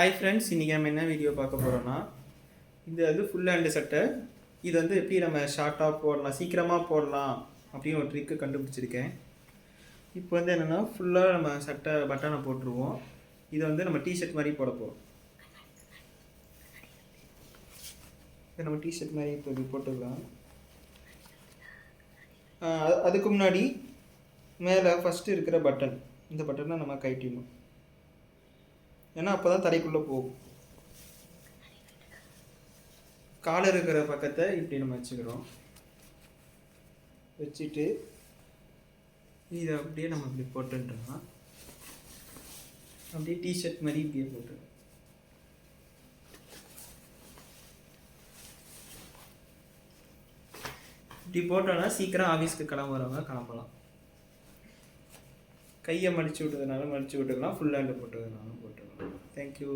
Hi friends, இன்றைக்கி நம்ம என்ன வீடியோ பார்க்க போகிறோன்னா, இது ஃபுல் ஹேண்டு சட்டை. இது எப்படி நம்ம ஷார்ட்டாக போடலாம், சீக்கிரமாக போடலாம் அப்படின்னு ஒரு ட்ரிக்கு கண்டுபிடிச்சிருக்கேன். இப்போ என்னென்னா, ஃபுல்லாக நம்ம சட்டை பட்டனை போட்டுருவோம். இதை நம்ம டிஷர்ட் மாதிரி போட போகிறோம். இதை நம்ம டிஷர்ட் மாதிரி இப்போ இப்படி போட்டுக்கலாம். அதுக்கு முன்னாடி மேலே ஃபஸ்ட்டு இருக்கிற பட்டன், இந்த பட்டனை நம்ம கழட்டிடணும். ஏன்னா அப்போ தான் தரைக்குள்ளே போகும். காலை இருக்கிற பக்கத்தை இப்படி நம்ம வச்சுட்டு இதை அப்படியே நம்ம இப்படி போட்டுட்டோம்னா அப்படியே டிஷர்ட் மாதிரி இப்படியே போட்டுருவோம். இப்படி போட்டோன்னா சீக்கிரம் ஆஃபீஸ்க்கு கிளம்புறவங்க கிளம்பலாம். கையை மடித்து விட்டதுனால மடித்து விட்டுக்கலாம், ஃபுல் ஹேண்டு போட்டதுனாலும் போட்டுக்கலாம். தேங்க்யூ.